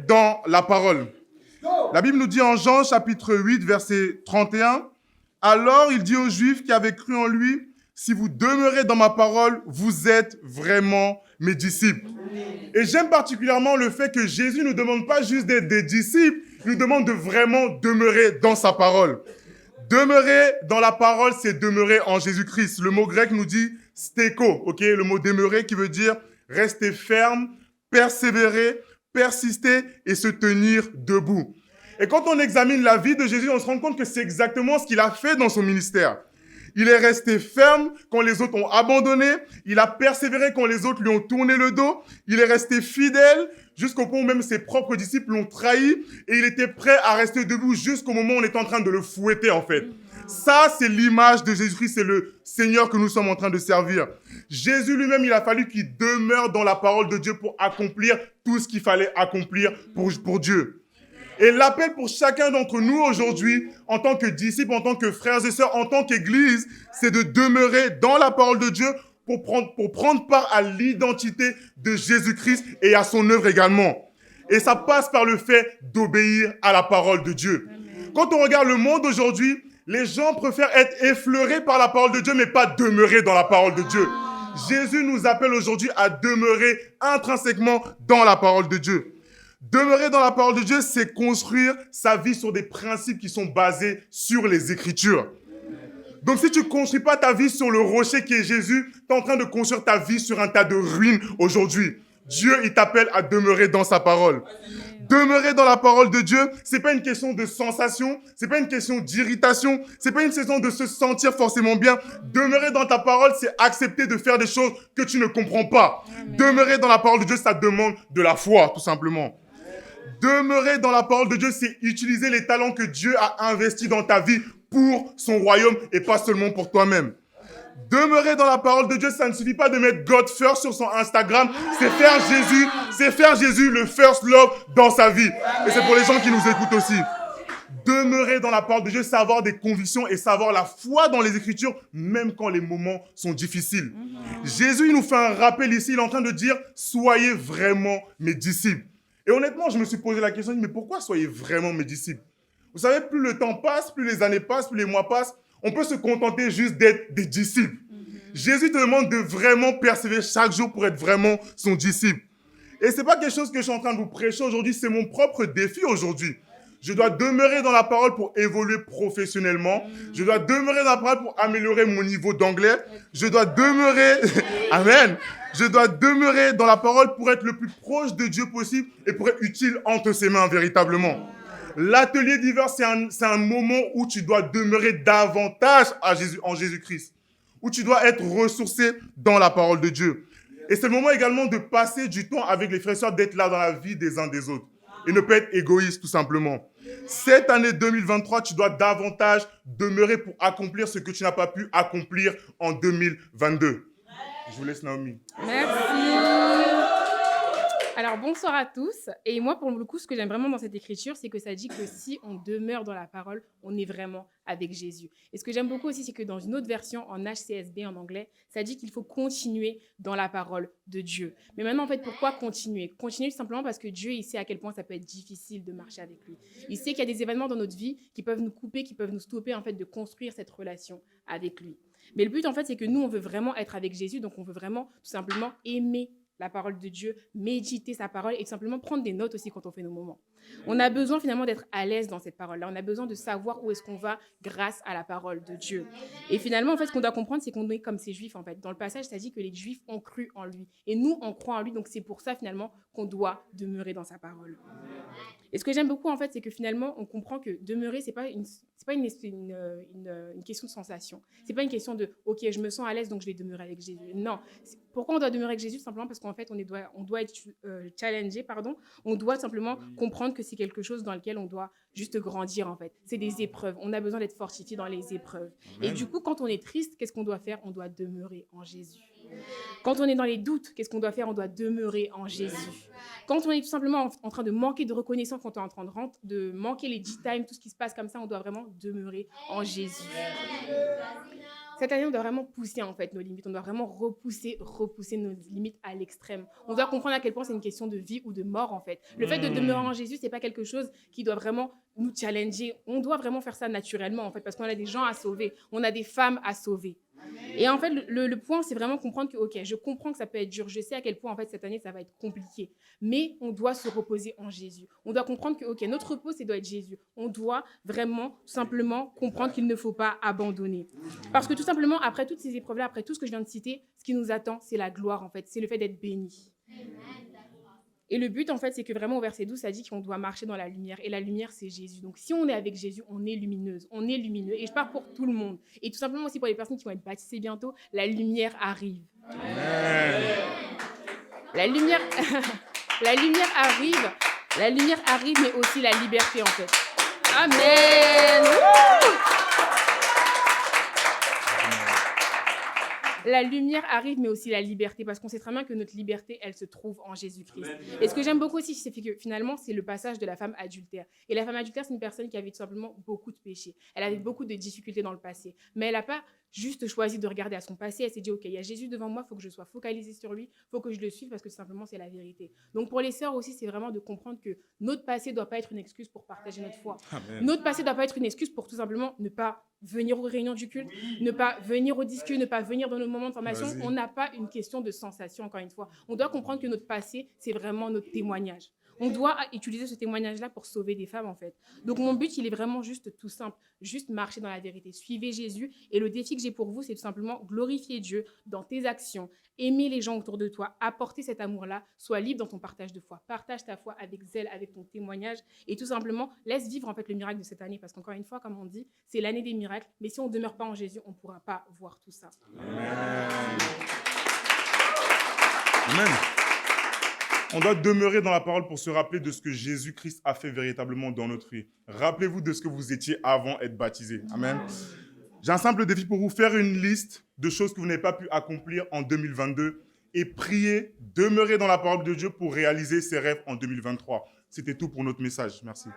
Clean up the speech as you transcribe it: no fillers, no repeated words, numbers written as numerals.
dans la parole. La Bible nous dit en Jean chapitre 8, verset 31, « Alors il dit aux Juifs qui avaient cru en lui, « Si vous demeurez dans ma parole, vous êtes vraiment mes disciples. » Et j'aime particulièrement le fait que Jésus ne demande pas juste d'être des disciples, il nous demande de vraiment demeurer dans sa parole. Demeurer dans la parole, c'est demeurer en Jésus-Christ. Le mot grec nous dit stéko, ok? Le mot demeurer qui veut dire rester ferme, persévérer, persister et se tenir debout. Et quand on examine la vie de Jésus, on se rend compte que c'est exactement ce qu'il a fait dans son ministère. Il est resté ferme quand les autres ont abandonné. Il a persévéré quand les autres lui ont tourné le dos. Il est resté fidèle jusqu'au point où même ses propres disciples l'ont trahi. Et il était prêt à rester debout jusqu'au moment où on est en train de le fouetter, en fait. Ça, c'est l'image de Jésus-Christ. C'est le Seigneur que nous sommes en train de servir. Jésus lui-même, il a fallu qu'il demeure dans la parole de Dieu pour accomplir tout ce qu'il fallait accomplir pour Dieu. Et l'appel pour chacun d'entre nous aujourd'hui, en tant que disciples, en tant que frères et sœurs, en tant qu'Église, c'est de demeurer dans la parole de Dieu pour prendre part à l'identité de Jésus-Christ et à son œuvre également. Et ça passe par le fait d'obéir à la parole de Dieu. Quand on regarde le monde aujourd'hui, les gens préfèrent être effleurés par la parole de Dieu, mais pas demeurer dans la parole de Dieu. Jésus nous appelle aujourd'hui à demeurer intrinsèquement dans la parole de Dieu. Demeurer dans la parole de Dieu, c'est construire sa vie sur des principes qui sont basés sur les Écritures. Donc si tu ne construis pas ta vie sur le rocher qui est Jésus, tu es en train de construire ta vie sur un tas de ruines aujourd'hui. Dieu, il t'appelle à demeurer dans sa parole. Demeurer dans la parole de Dieu, c'est pas une question de sensation, c'est pas une question d'irritation, c'est pas une question de se sentir forcément bien. Demeurer dans ta parole, c'est accepter de faire des choses que tu ne comprends pas. Demeurer dans la parole de Dieu, ça demande de la foi, tout simplement. Demeurer dans la parole de Dieu, c'est utiliser les talents que Dieu a investis dans ta vie pour son royaume et pas seulement pour toi-même. Demeurer dans la parole de Dieu, ça ne suffit pas de mettre God first sur son Instagram. C'est faire Jésus le first love dans sa vie. Et c'est pour les gens qui nous écoutent aussi. Demeurer dans la parole de Dieu, c'est avoir des convictions et savoir la foi dans les Écritures, même quand les moments sont difficiles. Jésus, il nous fait un rappel ici. Il est en train de dire, soyez vraiment mes disciples. Et honnêtement, je me suis posé la question, mais pourquoi soyez vraiment mes disciples? Vous savez, plus le temps passe, plus les années passent, plus les mois passent, on peut se contenter juste d'être des disciples. Jésus te demande de vraiment persévérer chaque jour pour être vraiment son disciple. Et c'est pas quelque chose que je suis en train de vous prêcher aujourd'hui, c'est mon propre défi aujourd'hui. Je dois demeurer dans la parole pour évoluer professionnellement. Je dois demeurer dans la parole pour améliorer mon niveau d'anglais. Je dois demeurer, amen. Je dois demeurer dans la parole pour être le plus proche de Dieu possible et pour être utile entre ses mains véritablement. L'atelier d'hiver, c'est un moment où tu dois demeurer davantage en Jésus-Christ, où tu dois être ressourcé dans la parole de Dieu. Et c'est le moment également de passer du temps avec les frères et sœurs, d'être là dans la vie des uns des autres. Et ne pas être égoïste, tout simplement. Cette année 2023, tu dois davantage demeurer pour accomplir ce que tu n'as pas pu accomplir en 2022. Je vous laisse, Naomi. Merci. Alors, bonsoir à tous. Et moi, pour le coup, ce que j'aime vraiment dans cette écriture, c'est que ça dit que si on demeure dans la parole, on est vraiment avec Jésus. Et ce que j'aime beaucoup aussi, c'est que dans une autre version, en HCSB, en anglais, ça dit qu'il faut continuer dans la parole de Dieu. Mais maintenant, en fait, pourquoi continuer? Continuer tout simplement parce que Dieu, il sait à quel point ça peut être difficile de marcher avec lui. Il sait qu'il y a des événements dans notre vie qui peuvent nous couper, qui peuvent nous stopper, en fait, de construire cette relation avec lui. Mais le but, en fait, c'est que nous, on veut vraiment être avec Jésus, donc on veut vraiment, tout simplement, aimer la parole de Dieu, méditer sa parole et tout simplement prendre des notes aussi quand on fait nos moments. On a besoin finalement d'être à l'aise dans cette parole-là. On a besoin de savoir où est-ce qu'on va grâce à la parole de Dieu. Et finalement, en fait, ce qu'on doit comprendre, c'est qu'on est comme ces Juifs, en fait. Dans le passage, ça dit que les Juifs ont cru en lui. Et nous, on croit en lui, donc c'est pour ça, finalement, qu'on doit demeurer dans sa parole. Et ce que j'aime beaucoup, en fait, c'est que finalement, on comprend que demeurer, c'est pas une question de sensation. C'est pas une question de « Ok, je me sens à l'aise, donc je vais demeurer avec Jésus ». Non. Pourquoi on doit demeurer avec Jésus? Simplement parce qu'en fait, on doit être challengé, pardon. On doit simplement comprendre que c'est quelque chose dans lequel on doit juste grandir, en fait. C'est des épreuves. On a besoin d'être fortifié dans les épreuves. Amen. Et du coup, quand on est triste, qu'est-ce qu'on doit faire? On doit demeurer en Jésus. Quand on est dans les doutes, qu'est-ce qu'on doit faire? On doit demeurer en Jésus. Quand on est tout simplement en train de manquer de reconnaissance, quand on est en train de manquer les G-Time, tout ce qui se passe comme ça, on doit vraiment demeurer en Jésus. Cette année, on doit vraiment pousser en fait nos limites. On doit vraiment repousser nos limites à l'extrême. On doit comprendre à quel point c'est une question de vie ou de mort en fait. Le fait de demeurer en Jésus, c'est pas quelque chose qui doit vraiment nous challenger. On doit vraiment faire ça naturellement en fait, parce qu'on a des gens à sauver, on a des femmes à sauver. Et en fait, le point, c'est vraiment comprendre que, ok, je comprends que ça peut être dur. Je sais à quel point, en fait, cette année, ça va être compliqué. Mais on doit se reposer en Jésus. On doit comprendre que, ok, notre repos, c'est doit être Jésus. On doit vraiment, tout simplement, comprendre qu'il ne faut pas abandonner. Parce que, tout simplement, après toutes ces épreuves-là, après tout ce que je viens de citer, ce qui nous attend, c'est la gloire, en fait. C'est le fait d'être béni. Et le but, en fait, c'est que vraiment, au verset 12, ça dit qu'on doit marcher dans la lumière. Et la lumière, c'est Jésus. Donc, si on est avec Jésus, on est lumineuse, on est lumineux. Et je parle pour tout le monde. Et tout simplement aussi pour les personnes qui vont être baptisées bientôt, la lumière arrive. Amen. La lumière, la lumière arrive. La lumière arrive, mais aussi la liberté, en fait. Amen. Wouh! La lumière arrive, mais aussi la liberté, parce qu'on sait très bien que notre liberté, elle se trouve en Jésus-Christ. Et ce que j'aime beaucoup aussi, c'est que finalement, c'est le passage de la femme adultère. Et la femme adultère, c'est une personne qui avait tout simplement beaucoup de péchés. Elle avait beaucoup de difficultés dans le passé. Mais elle n'a pas juste choisi de regarder à son passé. Elle s'est dit, OK, il y a Jésus devant moi, il faut que je sois focalisée sur lui, il faut que je le suive, parce que tout simplement, c'est la vérité. Donc pour les sœurs aussi, c'est vraiment de comprendre que notre passé ne doit pas être une excuse pour partager notre foi. Amen. Notre passé ne doit pas être une excuse pour tout simplement ne pas venir aux réunions du culte, ne pas venir au disque, ne pas venir dans nos moments de formation. Vas-y. On n'a pas une question de sensation, encore une fois. On doit comprendre que notre passé, c'est vraiment notre témoignage. On doit utiliser ce témoignage-là pour sauver des femmes, en fait. Donc, mon but, il est vraiment juste tout simple. Juste marcher dans la vérité. Suivez Jésus. Et le défi que j'ai pour vous, c'est tout simplement glorifier Dieu dans tes actions. Aimer les gens autour de toi. Apporter cet amour-là. Sois libre dans ton partage de foi. Partage ta foi avec zèle, avec ton témoignage. Et tout simplement, laisse vivre, en fait, le miracle de cette année. Parce qu'encore une fois, comme on dit, c'est l'année des miracles. Mais si on ne demeure pas en Jésus, on ne pourra pas voir tout ça. Amen. On doit demeurer dans la parole pour se rappeler de ce que Jésus-Christ a fait véritablement dans notre vie. Rappelez-vous de ce que vous étiez avant être baptisé. Amen. J'ai un simple défi pour vous, faire une liste de choses que vous n'avez pas pu accomplir en 2022 et prier, demeurer dans la parole de Dieu pour réaliser ses rêves en 2023. C'était tout pour notre message. Merci.